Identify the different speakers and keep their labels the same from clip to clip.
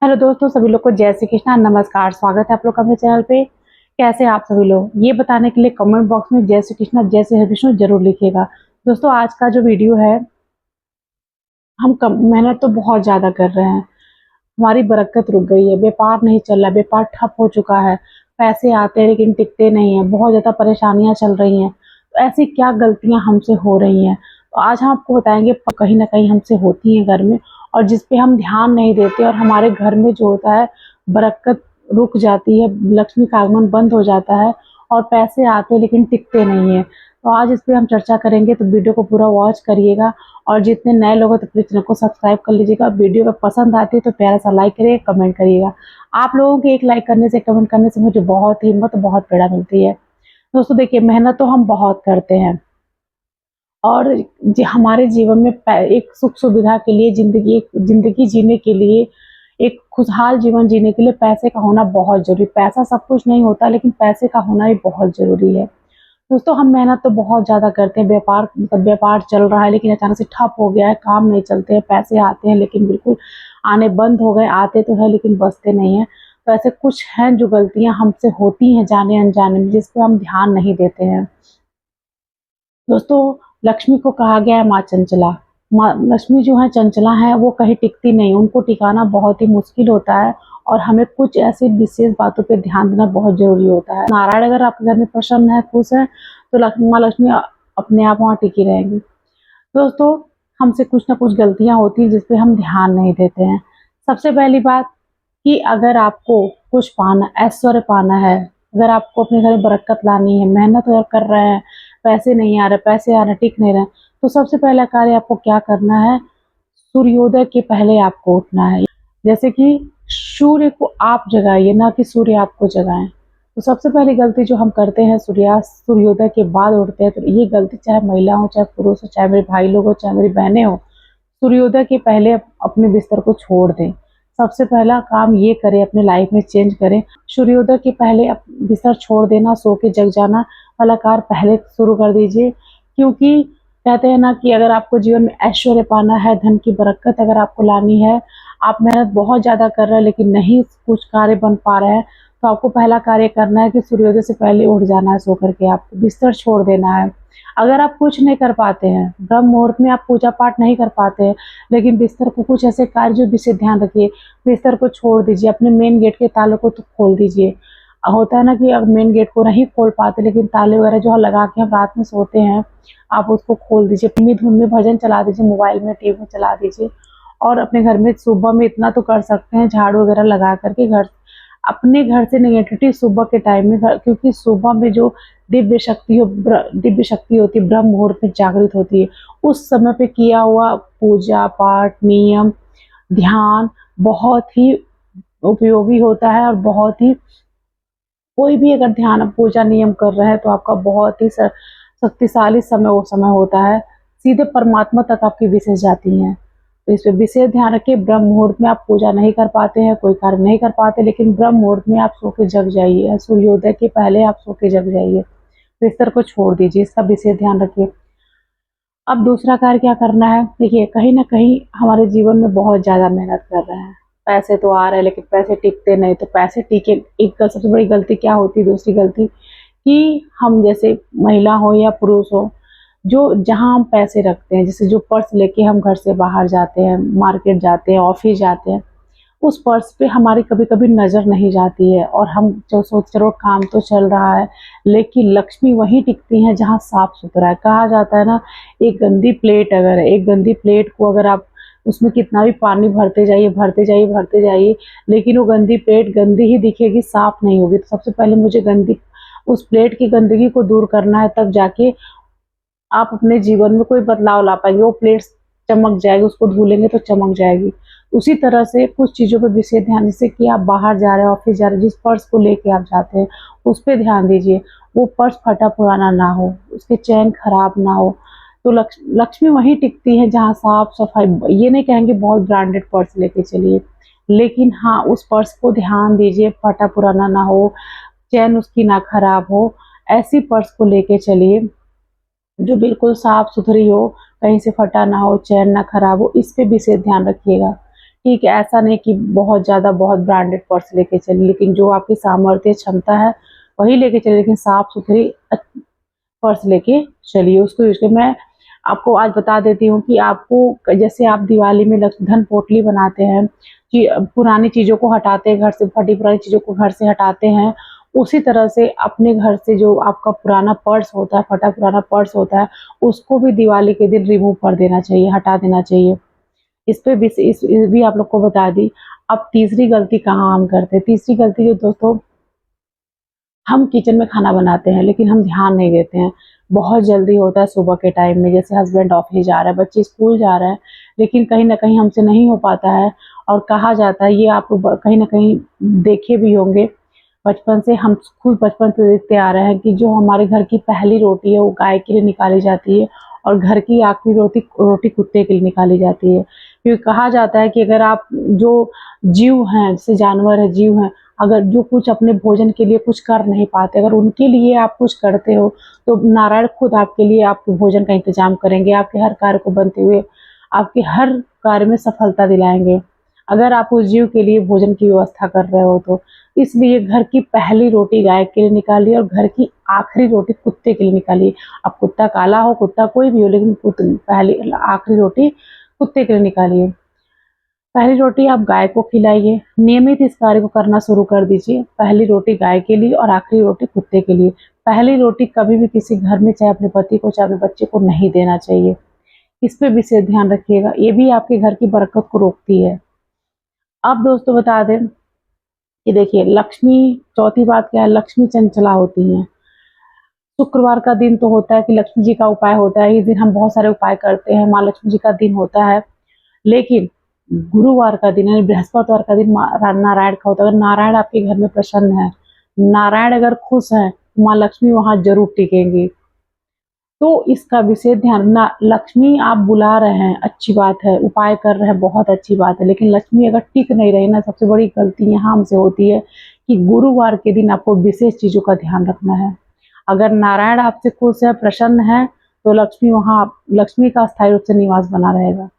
Speaker 1: Hello दोस्तों, सभी लोग को जय श्री कृष्णा। नमस्कार, स्वागत है आप लोग का मेरे चैनल पे। कैसे हैं आप सभी लोग, ये बताने के लिए कमेंट बॉक्स में जय श्री कृष्णा जय श्री विष्णु जरूर लिखिएगा। दोस्तों, आज का जो वीडियो है, हम मेहनत तो बहुत ज़्यादा कर रहे हैं, हमारी बरकत रुक गई है, व्यापार नहीं चल रहा, व्यापार ठप हो चुका है, पैसे आते हैं लेकिन टिकते नहीं है, बहुत ज़्यादा परेशानियां चल रही हैं। तो ऐसी क्या गलतियां हमसे हो रही हैं, तो आज हम आपको बताएंगे। कहीं ना कहीं हमसे होती हैं घर में, और जिस पे हम ध्यान नहीं देते, और हमारे घर में जो होता है बरकत रुक जाती है, लक्ष्मी का आगमन बंद हो जाता है, और पैसे आते हैं लेकिन टिकते नहीं है। तो आज इस पे हम चर्चा करेंगे, तो वीडियो को पूरा वॉच करिएगा। और जितने नए लोग हैं तो प्लीज चैनल को सब्सक्राइब कर लीजिएगा। वीडियो अगर पसंद आती है तो प्यारा सा लाइक करिएगा, कमेंट करिएगा। आप लोगों के एक लाइक करने से, कमेंट करने से मुझे बहुत हिम्मत, बहुत प्रेरणा मिलती है। दोस्तों देखिए, मेहनत तो हम बहुत करते हैं, और हमारे जीवन में एक सुख सुविधा के लिए, जिंदगी जीने के लिए, एक खुशहाल जीवन जीने के लिए पैसे का होना बहुत जरूरी। पैसा सब कुछ नहीं होता, लेकिन पैसे का होना भी बहुत जरूरी है। दोस्तों, हम मेहनत तो बहुत ज़्यादा करते हैं। व्यापार चल रहा है लेकिन अचानक से ठप हो गया है, काम नहीं चलते हैं, पैसे आते हैं लेकिन बिल्कुल आने बंद हो गए। आते तो है लेकिन बचते नहीं हैं। तो ऐसे कुछ हैं जो गलतियां हमसे होती हैं जाने अनजाने में, जिस पे हम ध्यान नहीं देते हैं। दोस्तों, लक्ष्मी को कहा गया है माँ चंचला। माँ लक्ष्मी जो है चंचला है, वो कहीं टिकती नहीं, उनको टिकाना बहुत ही मुश्किल होता है। और हमें कुछ ऐसी विशेष बातों पे ध्यान देना बहुत जरूरी होता है। नारायण अगर आपके घर में प्रसन्न है, खुश है, तो माँ लक्ष्मी अपने आप वहाँ टिकी रहेंगी। दोस्तों, हमसे कुछ ना कुछ गलतियां होती हैं जिसपे हम ध्यान नहीं देते हैं। सबसे पहली बात, कि अगर आपको कुछ पाना, ऐश्वर्य पाना है, अगर आपको अपने घर में बरकत लानी है, मेहनत अगर कर रहे हैं, पैसे नहीं आ रहे, पैसे आ रहे, टिक नहीं रहे, तो सबसे पहला कार्य आपको क्या करना है? सूर्योदय के पहले आपको उठना है। जैसे कि सूर्य को आप जगाइए, ना कि सूर्य आपको जगाएं। तो सबसे पहली गलती जो हम करते हैं, सूर्योदय के बाद उठते हैं। तो ये गलती चाहे महिला हो, चाहे पुरुष हो, चाहे मेरे भाई लोग हो, चाहे मेरी बहनें हो, सूर्योदय के पहले अपने बिस्तर को छोड़ दें। सबसे पहला काम ये करें, अपने लाइफ में चेंज करें। सूर्योदय के पहले बिस्तर छोड़ देना, सो के जग जाना वाला कार्य पहले शुरू कर दीजिए। क्योंकि कहते हैं ना कि अगर आपको जीवन में ऐश्वर्य पाना है, धन की बरकत अगर आपको लानी है, आप मेहनत बहुत ज़्यादा कर रहे हैं लेकिन नहीं कुछ कार्य बन पा रहे हैं, तो आपको पहला कार्य करना है कि सूर्योदय से पहले उठ जाना है, सो करके आपको बिस्तर छोड़ देना है। अगर आप कुछ नहीं कर पाते हैं, ब्रह्म मुहूर्त में आप पूजा पाठ नहीं कर पाते हैं, लेकिन बिस्तर को कुछ ऐसे कार्य जो विशेष ध्यान रखिए, बिस्तर को छोड़ दीजिए, अपने मेन गेट के तालों को तो खोल दीजिए। होता है ना कि अब मेन गेट को नहीं खोल पाते, लेकिन ताले वगैरह जो लगा के हम रात में सोते हैं, आप उसको खोल दीजिए। धीमी धुन में भजन चला दीजिए, मोबाइल में, टीवी में चला दीजिए। और अपने घर में सुबह में इतना तो कर सकते हैं, झाड़ू वगैरह लगा करके अपने घर से नेगेटिविटी सुबह के टाइम में, क्योंकि सुबह में जो दिव्य शक्ति होती है, ब्रह्म मुहूर्त में जागृत होती है, उस समय पे किया हुआ पूजा पाठ, नियम, ध्यान बहुत ही उपयोगी होता है। और बहुत ही, कोई भी अगर ध्यान पूजा नियम कर रहे हैं तो आपका बहुत ही शक्तिशाली समय वो समय होता है, सीधे परमात्मा तक आपकी विशेष जाती हैं। तो इस पे विशेष ध्यान रखिए। ब्रह्म मुहूर्त में आप पूजा नहीं कर पाते हैं, कोई कार्य नहीं कर पाते, लेकिन ब्रह्म मुहूर्त में आप सो के जग जाइए, सूर्योदय के पहले आप सो के जग जाइए, बिस्तर को छोड़ दीजिए, इसका विशेष ध्यान रखिए। अब दूसरा कार्य क्या करना है? देखिए, कहीं ना कहीं हमारे जीवन में बहुत ज़्यादा मेहनत कर रहे हैं, पैसे तो आ रहे हैं लेकिन पैसे टिकते नहीं। तो पैसे टिके, सबसे बड़ी गलती क्या होती है, दूसरी गलती, कि हम जैसे महिला हो या पुरुष हो, जो जहाँ हम पैसे रखते हैं, जैसे जो पर्स लेके हम घर से बाहर जाते हैं, मार्केट जाते हैं, ऑफिस जाते हैं, उस पर्स पे हमारी कभी कभी नज़र नहीं जाती है, और हम जो सोच चलो काम तो चल रहा है, लेकिन लक्ष्मी वहीं टिकती है जहाँ साफ सुथरा है। कहा जाता है ना, एक गंदी प्लेट, अगर एक गंदी प्लेट को अगर आप उसमें कितना भी पानी भरते जाइए, भरते जाइए, भरते जाइए, लेकिन वो गंदी प्लेट गंदी ही दिखेगी, साफ नहीं होगी। तो सबसे पहले मुझे उस प्लेट की गंदगी को दूर करना है, तब जाके आप अपने जीवन में कोई बदलाव ला पाएंगे। वो प्लेट चमक जाएगी, उसको धुलेंगे तो चमक जाएगी। उसी तरह से कुछ चीज़ों पर विशेष ध्यान, जैसे कि आप बाहर जा रहे हैं, ऑफिस जा रहे हैं, जिस पर्स को लेके आप जाते हैं उस पर ध्यान दीजिए, वो पर्स फटा पुराना ना हो, उसके चैन खराब ना हो। तो लक्ष्मी वहीं टिकती है जहाँ साफ सफाई। ये नहीं कहेंगे बहुत ब्रांडेड पर्स लेके चलिए, लेकिन हाँ, उस पर्स को ध्यान दीजिए, फटा पुराना ना हो, चैन उसकी ना खराब हो, ऐसी पर्स को लेके चलिए जो बिल्कुल साफ सुथरी हो, कहीं से फटा ना हो, चैन ना खराब हो। इस पे विशेष ध्यान रखिएगा। ठीक है, ऐसा नहीं कि बहुत ज़्यादा बहुत ब्रांडेड पर्स लेके चलिए, लेकिन जो आपकी सामर्थ्य क्षमता है वही लेके चलिए, लेकिन साफ-सुथरी पर्स लेके चलिए, उसको यूज़ करिए। मैं आपको आज बता देती हूँ कि आपको जैसे आप दिवाली में लक्ष्मी धन पोटली बनाते हैं, कि पुरानी चीज़ों को हटाते हैं घर से, फटी-पुरानी चीज़ों को घर से हटाते हैं, उसी तरह से अपने घर से जो आपका पुराना पर्स होता है, फटा पुराना पर्स होता है, उसको भी दिवाली के दिन रिमूव कर देना चाहिए, हटा देना चाहिए। इस पे भी इस भी आप लोग को बता दी। अब तीसरी गलती कहाँ हम करते हैं? तीसरी गलती जो दोस्तों, हम किचन में खाना बनाते हैं लेकिन हम ध्यान नहीं देते हैं। बहुत जल्दी होता है सुबह के टाइम में, जैसे हस्बैंड ऑफिस जा रहा है, बच्चे स्कूल जा रहे हैं, लेकिन कहीं न कहीं हमसे नहीं हो पाता है। और कहा जाता है, ये आप कहीं न कहीं देखे भी होंगे, बचपन से हम खुद बचपन से देखते आ रहे हैं कि जो हमारे घर की पहली रोटी है वो गाय के लिए निकाली जाती है और घर की आखिरी रोटी रोटी कुत्ते के लिए निकाली जाती है। क्योंकि कहा जाता है कि अगर आप जो जीव हैं, जैसे जानवर है, जीव हैं, अगर जो कुछ अपने भोजन के लिए कुछ कर नहीं पाते, अगर उनके लिए आप कुछ करते हो, तो नारायण खुद आपके लिए आपके भोजन का इंतज़ाम करेंगे, आपके हर कार्य को बनते हुए आपके हर कार्य में सफलता दिलाएँगे, अगर आप उस जीव के लिए भोजन की व्यवस्था कर रहे हो तो। इसलिए घर की पहली रोटी गाय के लिए निकालिए और घर की आखिरी रोटी कुत्ते के लिए निकालिए। अब कुत्ता काला हो, कुत्ता कोई भी हो, लेकिन पहली आखिरी रोटी कुत्ते के लिए निकालिए। पहली रोटी आप गाय को खिलाइए, नियमित इस कार्य को करना शुरू कर दीजिए। पहली रोटी गाय के लिए और आखिरी रोटी कुत्ते के लिए। पहली रोटी कभी भी किसी घर में, चाहे अपने पति को, चाहे अपने बच्चे को, नहीं देना चाहिए। इस पे विशेष ध्यान रखिएगा, ये भी आपके घर की बरकत को रोकती है। अब दोस्तों बता दें कि देखिए, लक्ष्मी, चौथी बात क्या है, लक्ष्मी चंचला होती हैं। शुक्रवार का दिन तो होता है कि लक्ष्मी जी का उपाय होता है, इस दिन हम बहुत सारे उपाय करते हैं, माँ लक्ष्मी जी का दिन होता है। लेकिन गुरुवार का दिन यानी बृहस्पतिवार का दिन नारायण का होता है। अगर नारायण आपके घर में प्रसन्न है, नारायण अगर खुश हैं, माँ लक्ष्मी वहाँ ज़रूर टिकेंगी। तो इसका विशेष ध्यान रखना। लक्ष्मी आप बुला रहे हैं, अच्छी बात है, उपाय कर रहे हैं, बहुत अच्छी बात है, लेकिन लक्ष्मी अगर टिक नहीं रही ना, सबसे बड़ी गलती यहाँ हमसे होती है कि गुरुवार के दिन आपको विशेष चीज़ों का ध्यान रखना है। अगर नारायण आपसे खुश है, प्रसन्न है, तो लक्ष्मी वहाँ, लक्ष्मी का अस्थायी रूप से निवास बना रहेगा।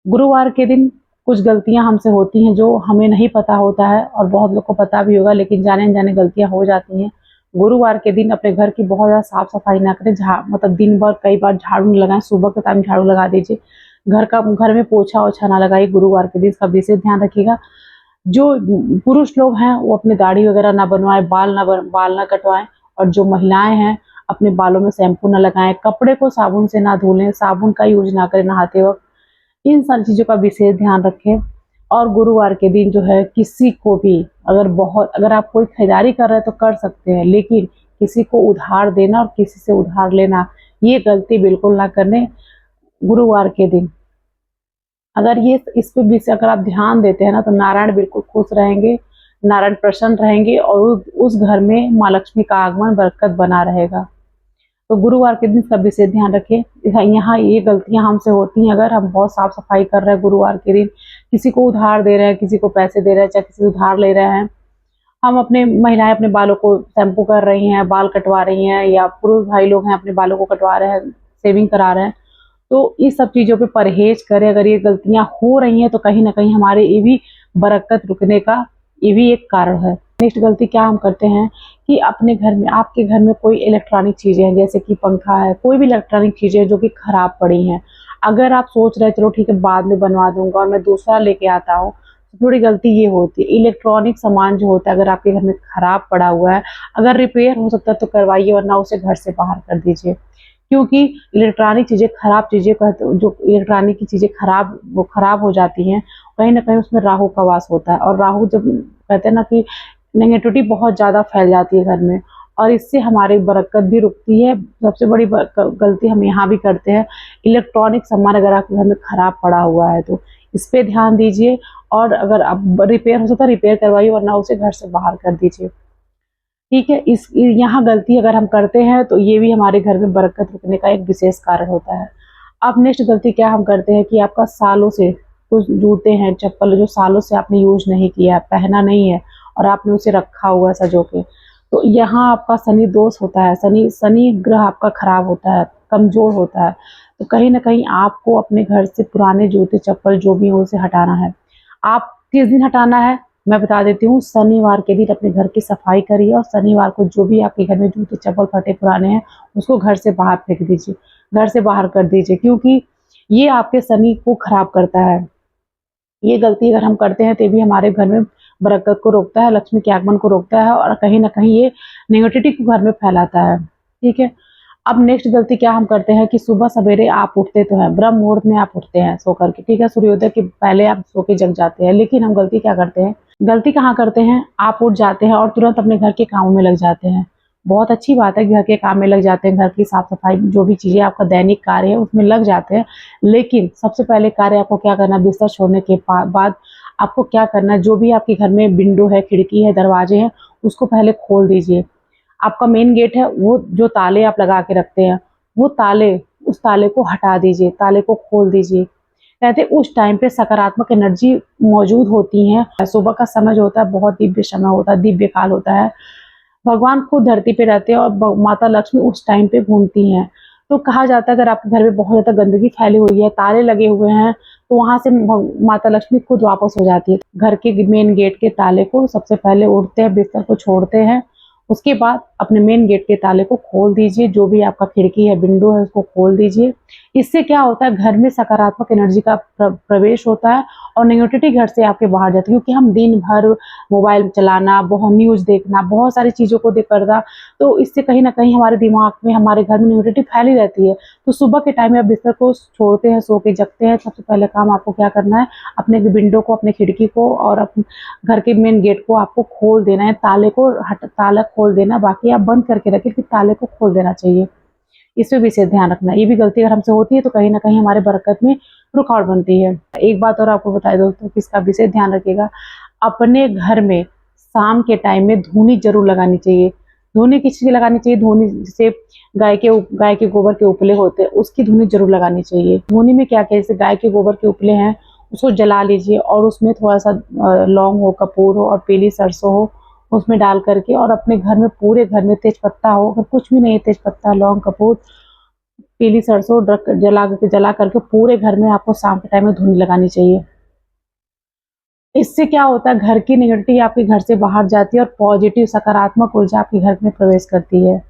Speaker 1: गुरुवार के दिन कुछ गलतियाँ हमसे होती हैं जो हमें नहीं पता होता है और बहुत लोग को पता भी होगा, लेकिन जाने-अनजाने गलतियाँ हो जाती हैं। गुरुवार के दिन अपने घर की बहुत ज़्यादा साफ-सफाई ना करें, मतलब दिन भर कई बार झाड़ू नहीं लगाएँ, सुबह के टाइम झाड़ू लगा दीजिए। घर में पोछा-ओछा ना लगाइए गुरुवार के दिन, इसका विशेष ध्यान रखिएगा। जो पुरुष लोग हैं वो अपने दाढ़ी वगैरह ना बनवाएँ, बाल ना कटवाएँ, और जो महिलाएँ हैं अपने बालों में शैम्पू ना लगाएँ, कपड़े को साबुन से ना धुलें, साबुन का यूज़ ना करें नहाते वक़्त। इन सारी चीज़ों का विशेष ध्यान रखें। और गुरुवार के दिन जो है, किसी को भी अगर आप कोई खरीदारी कर रहे हैं तो कर सकते हैं, लेकिन किसी को उधार देना और किसी से उधार लेना, ये गलती बिल्कुल ना करें गुरुवार के दिन। अगर ये इस पे भी से अगर आप ध्यान देते हैं ना, तो नारायण बिल्कुल खुश रहेंगे, नारायण प्रसन्न रहेंगे और उस घर में माँ लक्ष्मी का आगमन, बरकत बना रहेगा। तो गुरुवार के दिन इसका विशेष ध्यान रखें। यहाँ ये गलतियाँ हमसे होती हैं, अगर हम बहुत साफ-सफाई कर रहे हैं गुरुवार के दिन, किसी को उधार दे रहे हैं, किसी को पैसे दे रहे हैं, चाहे किसी से उधार ले रहे हैं, हम अपने महिलाएँ अपने बालों को शैम्पू कर रही हैं, बाल कटवा रही हैं, या पुरुष भाई लोग हैं अपने बालों को कटवा रहे हैं, शेविंग करा रहे हैं, तो इस सब चीज़ों पे परहेज़ करें। अगर ये गलतियाँ हो रही हैं तो कहीं न कहीं हमारे ये भी बरकत रुकने का ये भी एक कारण है। नेक्स्ट गलती क्या हम करते हैं कि अपने घर में, आपके घर में कोई इलेक्ट्रॉनिक चीज़ें हैं, जैसे कि पंखा है, कोई भी इलेक्ट्रॉनिक चीज़ें हैं जो कि खराब पड़ी हैं। अगर आप सोच रहे हैं चलो ठीक है बाद में बनवा दूँगा और मैं दूसरा लेके आता हूँ, तो थोड़ी गलती ये होती है। इलेक्ट्रॉनिक सामान जो होता है, अगर आपके घर में खराब पड़ा हुआ है, अगर रिपेयर हो सकता है तो करवाइए, वरना उसे घर से बाहर कर दीजिए। क्योंकि इलेक्ट्रॉनिक चीज़ें, खराब चीज़ें जो इलेक्ट्रॉनिक की चीज़ें खराब हो जाती हैं, कहीं न कहीं उसमें राहु का वास होता है, और राहु जब कहते हैं ना कि नेगेटिविटी बहुत ज़्यादा फैल जाती है घर में, और इससे हमारी बरकत भी रुकती है। सबसे बड़ी गलती हम यहाँ भी करते हैं, इलेक्ट्रॉनिक सामान अगर आपके घर में खराब पड़ा हुआ है तो इस पे ध्यान दीजिए, और अगर अब रिपेयर हो सकता है रिपेयर करवाइए, वरना उसे घर से बाहर कर दीजिए। ठीक है, यहाँ गलती अगर हम करते हैं तो ये भी हमारे घर में बरकत रुकने का एक विशेष कारण होता है। अब नेक्स्ट गलती क्या हम करते हैं कि आपका सालों से कुछ जूते हैं, चप्पल जो सालों से आपने यूज़ नहीं किया, पहना नहीं है, और आपने उसे रखा हुआ है सँजो के, तो यहाँ आपका शनि दोष होता है, शनि ग्रह आपका खराब होता है, कमज़ोर होता है। तो कहीं ना कहीं आपको अपने घर से पुराने जूते चप्पल जो भी हो उसे हटाना है। आप किस दिन हटाना है मैं बता देती हूँ। शनिवार के दिन अपने घर की सफाई करिए और शनिवार को जो भी आपके घर में जूते चप्पल फटे पुराने हैं उसको घर से बाहर फेंक दीजिए, घर से बाहर कर दीजिए, क्योंकि ये आपके शनि को खराब करता है। ये गलती अगर हम करते हैं तो भी हमारे घर में बरकत को रोकता है, लक्ष्मी के आगमन को रोकता है और कहीं ना कहीं ये नेगेटिविटी को घर में फैलाता है। ठीक है। अब नेक्स्ट गलती क्या हम करते हैं कि सुबह सवेरे आप उठते तो हैं, ब्रह्म मुहूर्त में आप उठते हैं सो करके, ठीक है, सूर्योदय के पहले आप सो के जग जाते हैं, लेकिन हम गलती क्या करते हैं, गलती कहाँ करते हैं, आप उठ जाते हैं और तुरंत अपने घर के कामों में लग जाते हैं। बहुत अच्छी बात है कि घर के काम में लग जाते हैं, घर की साफ सफाई जो भी चीजें आपका दैनिक कार्य है उसमें लग जाते हैं, लेकिन सबसे पहले कार्य आपको क्या करना है, बिस्तर छोड़ने के बाद आपको क्या करना है, जो भी आपके घर में विंडो है, खिड़की है, दरवाजे हैं, उसको पहले खोल दीजिए। आपका मेन गेट है वो जो ताले आप लगा के रखते हैं वो ताले, उस ताले को हटा दीजिए, ताले को खोल दीजिए। कहते हैं उस टाइम पे सकारात्मक एनर्जी मौजूद होती है। सुबह का समय जो होता है बहुत दिव्य समय होता है, दिव्य काल होता है। भगवान खुद धरती पे रहते हैं और माता लक्ष्मी उस टाइम पे घूमती हैं। तो कहा जाता है अगर आपके घर में बहुत ज्यादा गंदगी फैली हुई है, ताले लगे हुए हैं, तो वहां से माता लक्ष्मी खुद वापस हो जाती है। घर के मेन गेट के ताले को सबसे पहले उठते हैं, बिस्तर को छोड़ते हैं, उसके बाद अपने मेन गेट के ताले को खोल दीजिए, जो भी आपका खिड़की है, विंडो है, उसको खोल दीजिए। इससे क्या होता है, घर में सकारात्मक एनर्जी का प्रवेश होता है और नेगेटिविटी घर से आपके बाहर जाती है। क्योंकि हम दिन भर मोबाइल चलाना, बहुत न्यूज़ देखना, बहुत सारी चीज़ों को देख करना, तो इससे कहीं ना कहीं हमारे दिमाग में, हमारे घर में नेगेटिविटी फैली रहती है। तो सुबह के टाइम में आप बिस्तर को छोड़ते हैं, सो के जगते हैं, सबसे पहले काम आपको क्या करना है, अपने विंडो को, अपने खिड़की को और अपने घर के मेन गेट को आपको खोल देना है, ताला खोल देना, बाकी आप बंद करके रखें, फिर ताले को खोल देना चाहिए। इसमें विशेष ध्यान रखना। ये भी गलती अगर हमसे होती है तो कहीं ना कहीं हमारे बरकत में रुकावट बनती है। एक बात और आपको बताए दोस्तों कि इसका विशेष ध्यान रखिएगा, अपने घर में शाम के टाइम में धूनी जरूर लगानी चाहिए। धूनी किस चीज़ की लगानी चाहिए, धूनी जैसे गाय के गोबर के उपले होते हैं उसकी धूनी जरूर लगानी चाहिए। धूनी में क्या क्या, जैसे गाय के गोबर के उपले हैं उसको जला लीजिए और उसमें थोड़ा सा लौंग हो, कपूर हो और पीली सरसों हो, उसमें डाल करके और अपने घर में, पूरे घर में तेज पत्ता हो, अगर कुछ भी नहीं है, तेज पत्ता, लौंग, कपूर, पीली सरसों जला करके पूरे घर में आपको शाम के टाइम में धूनी लगानी चाहिए। इससे क्या होता है, घर की नेगेटिविटी आपके घर से बाहर जाती है और पॉजिटिव सकारात्मक ऊर्जा आपके घर में प्रवेश करती है।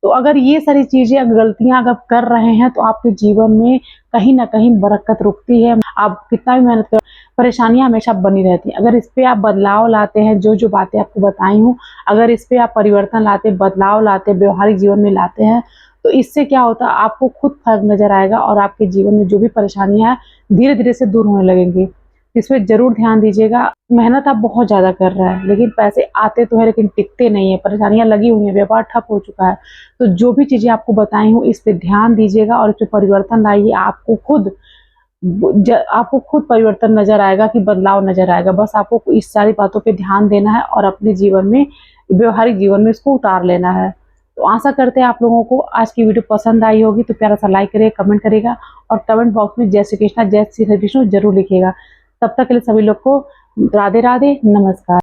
Speaker 1: तो अगर ये सारी चीजें, गलतियां अगर कर रहे हैं तो आपके जीवन में कहीं ना कहीं बरकत रुकती है। आप कितना भी मेहनत कर, परेशानियां हमेशा बनी रहती हैं। अगर इस पे आप बदलाव लाते हैं, जो जो बातें आपको बताई हूँ, अगर इस पे आप परिवर्तन लाते, बदलाव लाते, व्यवहारिक जीवन में लाते हैं, तो इससे क्या होता है, आपको खुद फर्क नजर आएगा और आपके जीवन में जो भी परेशानियां हैं धीरे धीरे से दूर होने लगेंगी। इसमें जरूर ध्यान दीजिएगा। मेहनत आप बहुत ज्यादा कर रहे हैं लेकिन पैसे आते तो है लेकिन टिकते नहीं है, परेशानियां लगी हुई हैं, व्यापार ठप हो चुका है। तो जो भी चीजें आपको बताई हूँ इस पे ध्यान दीजिएगा और इस पे परिवर्तन लाइए। आपको खुद परिवर्तन नजर आएगा कि बदलाव नजर आएगा। बस आपको इस सारी बातों पे ध्यान देना है और अपने जीवन में, व्यवहारिक जीवन में इसको उतार लेना है। तो आशा करते हैं आप लोगों को आज की वीडियो पसंद आई होगी। तो प्यारा सा लाइक करिए, कमेंट करिएगा और कमेंट बॉक्स में जय श्री कृष्णा, जय श्री विष्णु जरूर लिखिएगा। तब तक के लिए सभी लोग को राधे राधे, नमस्कार।